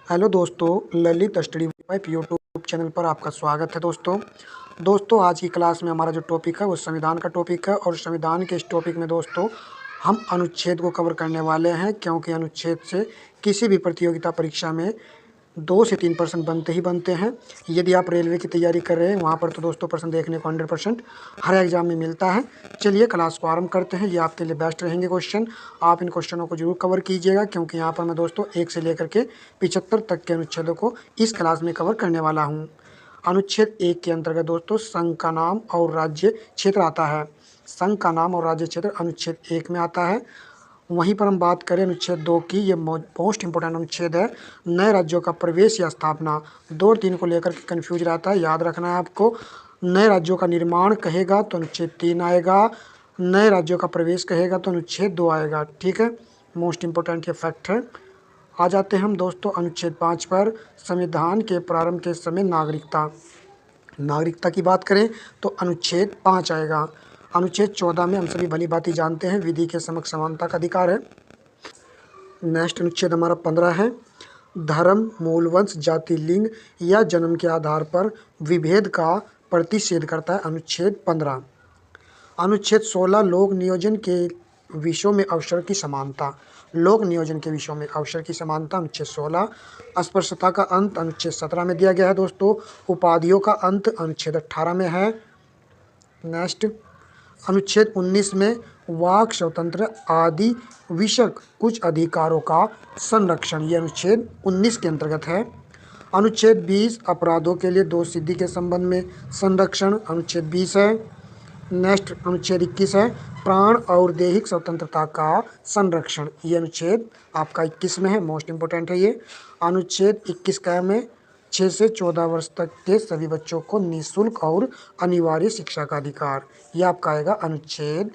Hello दोस्तों, Lalit study wife YouTube channel पर आपका स्वागत है। दोस्तों आज की क्लास में हमारा जो टॉपिक है वो संविधान का टॉपिक है और संविधान के इस टॉपिक में दोस्तों हम अनुच्छेद को कवर करने वाले हैं, क्योंकि अनुच्छेद से किसी भी प्रतियोगिता परीक्षा में 2 से 3% बनते ही बनते हैं। यदि आप रेलवे की तैयारी कर रहे हैं वहाँ पर तो दोस्तों प्रश्न देखने को 100% हर एग्जाम में मिलता है। चलिए क्लास को आरंभ करते हैं। ये आपके लिए बेस्ट रहेंगे क्वेश्चन। आप इन क्वेश्चनों को जरूर कवर कीजिएगा, क्योंकि यहाँ पर मैं दोस्तों 1 से लेकर के 75 तक के अनुच्छेदों को इस क्लास में कवर करने वाला हूँ। अनुच्छेद 1 के अंतर्गत दोस्तों संघ का नाम और राज्य क्षेत्र आता है। संघ का नाम और राज्य क्षेत्र अनुच्छेद 1 में आता है। वहीं पर हम बात करें अनुच्छेद 2 की, ये मोस्ट इंपोर्टेंट अनुच्छेद है। नए राज्यों का प्रवेश या स्थापना। 2 और 3 को लेकर के कन्फ्यूज रहता है, याद रखना है आपको। नए राज्यों का निर्माण कहेगा तो अनुच्छेद 3 आएगा, नए राज्यों का प्रवेश कहेगा तो अनुच्छेद 2 आएगा। ठीक है, मोस्ट इंपोर्टेंट ये फैक्ट है। आ जाते हैं हम दोस्तों अनुच्छेद 5 पर। संविधान के प्रारंभ के समय नागरिकता की बात करें तो अनुच्छेद 5 आएगा। अनुच्छेद 14 में हम सभी भली भांति जानते हैं विधि के समक्ष समानता का अधिकार है। नेक्स्ट अनुच्छेद हमारा 15 है। धर्म, मूल वंश, जाति, लिंग या जन्म के आधार पर विभेद का प्रतिषेध करता है अनुच्छेद 15। अनुच्छेद 16 लोक नियोजन के विषयों में अवसर की समानता। लोक नियोजन के विषयों में अवसर की समानता अनुच्छेद 16। अस्पृश्यता का अंत अनुच्छेद 17 में दिया गया है दोस्तों। उपाधियों का अंत अनुच्छेद 18 में है। नेक्स्ट अनुच्छेद 19 में वाक स्वतंत्र आदि विषयक कुछ अधिकारों का संरक्षण, ये अनुच्छेद 19 के अंतर्गत है। अनुच्छेद 20 अपराधों के लिए दोष सिद्धि के संबंध में संरक्षण, अनुच्छेद 20 है। नेक्स्ट अनुच्छेद 21 है प्राण और दैहिक स्वतंत्रता का संरक्षण, ये अनुच्छेद आपका 21 में है, मोस्ट इंपोर्टेंट है ये। अनुच्छेद 21 का में 6 से 14 वर्ष तक के सभी बच्चों को निःशुल्क और अनिवार्य शिक्षा का अधिकार, यह आपका आएगा अनुच्छेद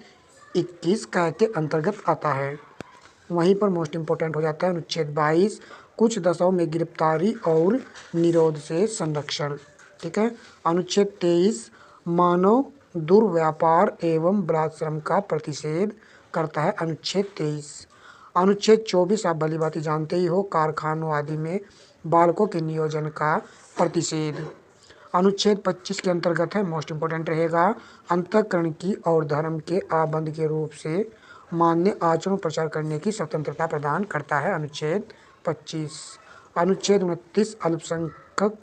21 का के अंतर्गत आता है। वहीं पर मोस्ट इंपोर्टेंट हो जाता है अनुच्छेद 22 कुछ दशाओं में गिरफ्तारी और निरोध से संरक्षण। ठीक है। अनुच्छेद 23 मानव दुर्व्यापार एवं बलात्श्रम का प्रतिषेध करता है अनुच्छेद 23। अनुच्छेद 24 आप भली भांति जानते ही हो, कारखानों आदि में बालकों के नियोजन का प्रतिषेध। अनुच्छेद 25 के अंतर्गत है, मोस्ट इंपोर्टेंट रहेगा, अंतःकरण की और धर्म के आबंध के रूप से मान्य आचरण प्रचार करने की स्वतंत्रता प्रदान करता है अनुच्छेद 25। अनुच्छेद 29 अल्पसंख्यक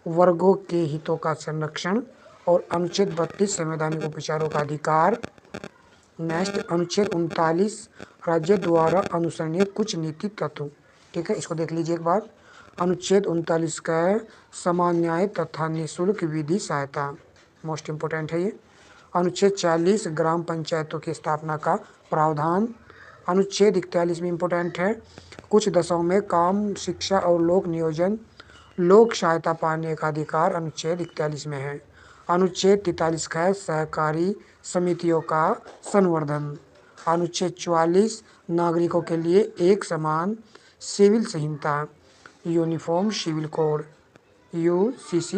वर्गों के हितों का संरक्षण और अनुच्छेद 32 संवैधानिक उपचारों का अधिकार। नेक्स्ट अनुच्छेद 39 राज्य द्वारा अनुसरणीय कुछ नीति तत्व। ठीक है, इसको देख लीजिए एक बार। अनुच्छेद 39 का है समान न्याय तथा निःशुल्क विधि सहायता, मोस्ट इंपोर्टेंट है ये। अनुच्छेद 40 ग्राम पंचायतों की स्थापना का प्रावधान। अनुच्छेद 41 में इंपोर्टेंट है कुछ दशाओं में काम, शिक्षा और लोक नियोजन लोक सहायता पाने का अधिकार, अनुच्छेद 41 में है। अनुच्छेद 43 का है सहकारी समितियों का संवर्धन। अनुच्छेद 44 नागरिकों के लिए एक समान सिविल संहिता uniform civil code UCC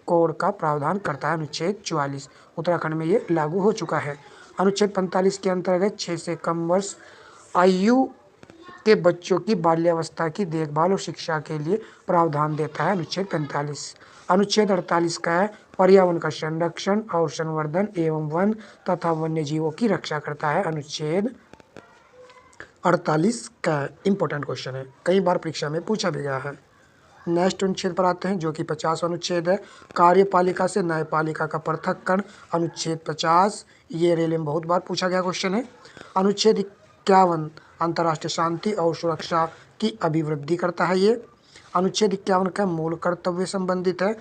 code का प्रावधान करता है अनुच्छेद 44। उत्तराखंड में ये लागू हो चुका है। अनुच्छेद 45 के अंतर्गत 6 से कम वर्ष आयु के बच्चों की बाल्यावस्था की देखभाल और शिक्षा के लिए प्रावधान देता है अनुच्छेद 45। अनुच्छेद 48 का है पर्यावरण का संरक्षण और संवर्धन एवं वन तथा वन्य जीवों की रक्षा करता है अनुच्छेद 48 का इंपॉर्टेंट क्वेश्चन है, कई बार परीक्षा में पूछा भी गया है। नेक्स्ट अनुच्छेद पर आते हैं जो कि 50 अनुच्छेद है, कार्यपालिका से न्यायपालिका का पृथक्करण, अनुच्छेद 50, ये रेलवे में बहुत बार पूछा गया क्वेश्चन है। अनुच्छेद 51 अंतर्राष्ट्रीय शांति और सुरक्षा की अभिवृद्धि करता है ये। अनुच्छेद 51 का मूल कर्तव्य संबंधित है,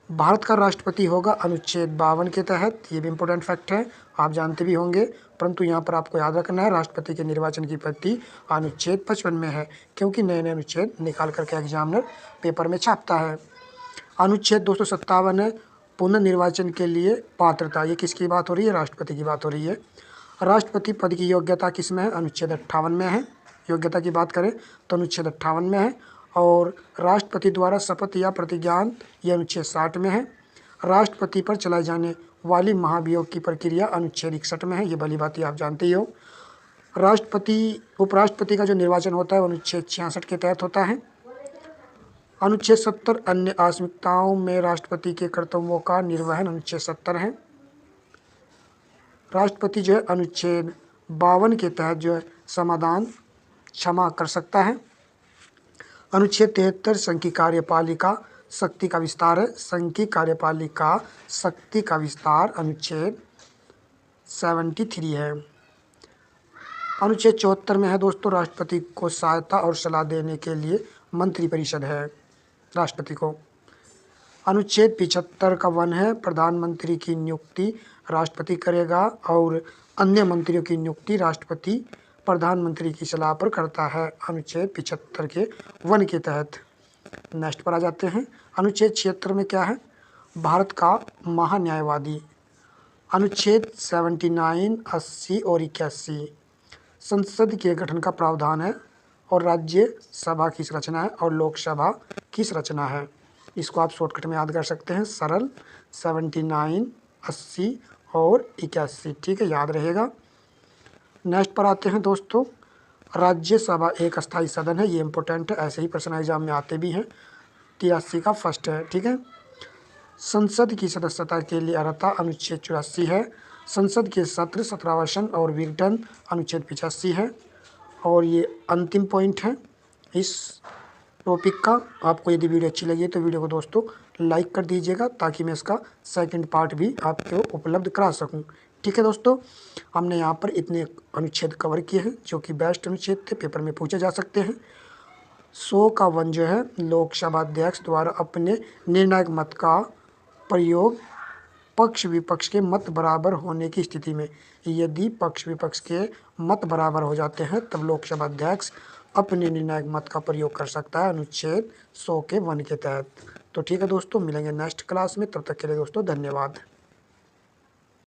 भारत का राष्ट्रपति होगा अनुच्छेद 52 के तहत, ये भी इंपॉर्टेंट फैक्ट है, आप जानते भी होंगे, परंतु यहाँ पर आपको याद रखना है राष्ट्रपति के निर्वाचन की पद्धति अनुच्छेद 55 में है, क्योंकि नए नए अनुच्छेद निकाल करके एग्जामिनर पेपर में छापता है। अनुच्छेद 257 है पुनर्निर्वाचन के लिए पात्रता, ये किसकी बात हो रही है, राष्ट्रपति की बात हो रही है। राष्ट्रपति पद की योग्यता किस में है, अनुच्छेद 58 में है। योग्यता की बात करें तो अनुच्छेद 58 में है। और राष्ट्रपति द्वारा शपथ या प्रतिज्ञान ये अनुच्छेद 60 में है। राष्ट्रपति पर चलाई जाने वाली महाभियोग की प्रक्रिया अनुच्छेद 61 में है, ये भली बात आप जानते ही हो। राष्ट्रपति उपराष्ट्रपति का जो निर्वाचन होता है अनुच्छेद 66 के तहत होता है। अनुच्छेद 70 अन्य आकस्मिकताओं में राष्ट्रपति के कर्तव्यों का निर्वहन अनुच्छेद 70 है। राष्ट्रपति जो है अनुच्छेद 52 के तहत जो है समाधान क्षमा कर सकता है। अनुच्छेद 73 संघ की कार्यपालिका शक्ति का विस्तार है। संघ की कार्यपालिका शक्ति का विस्तार अनुच्छेद 73 है। अनुच्छेद 74 में है दोस्तों, राष्ट्रपति को सहायता और सलाह देने के लिए मंत्रिपरिषद है राष्ट्रपति को। अनुच्छेद 75 का 1 है, प्रधानमंत्री की नियुक्ति राष्ट्रपति करेगा और अन्य मंत्रियों की नियुक्ति राष्ट्रपति प्रधानमंत्री की सलाह पर करता है, अनुच्छेद 75 के 1 के तहत। नेक्स्ट पर आ जाते हैं। अनुच्छेद 76 में क्या है, भारत का महान्यायवादी। अनुच्छेद 79, 80 और 81 संसद के गठन का प्रावधान है और राज्यसभा की संरचना है और लोकसभा की संरचना है। इसको आप शॉर्टकट में याद कर सकते हैं, सरल 79, 80 और 81, ठीक है, याद रहेगा। नेक्स्ट पर आते हैं दोस्तों, राज्यसभा एक अस्थायी सदन है, ये इंपॉर्टेंट है, ऐसे ही प्रश्न एग्जाम में आते भी हैं। 83 का फर्स्ट है, ठीक है। संसद की सदस्यता के लिए अर्हता अनुच्छेद 84 है। संसद के सत्र 17वां सत्र और विघटन अनुच्छेद 85 है। और ये अंतिम पॉइंट है इस टॉपिक का। आपको यदि वीडियो अच्छी लगी तो वीडियो को दोस्तों लाइक कर दीजिएगा ताकि मैं इसका सेकंड पार्ट भी आपको उपलब्ध करा सकूं। ठीक है दोस्तों, हमने यहाँ पर इतने अनुच्छेद कवर किए हैं जो कि बेस्ट अनुच्छेद थे, पेपर में पूछे जा सकते हैं। 100 का 1 जो है, लोकसभा अध्यक्ष द्वारा अपने निर्णायक मत का प्रयोग पक्ष विपक्ष के मत बराबर होने की स्थिति में, यदि पक्ष विपक्ष के मत बराबर हो जाते हैं तब लोकसभा अध्यक्ष अपने निर्णायक मत का प्रयोग कर सकता है, अनुच्छेद 100 के 1 के तहत। तो ठीक है दोस्तों, मिलेंगे नेक्स्ट क्लास में, तब तक के लिए दोस्तों धन्यवाद।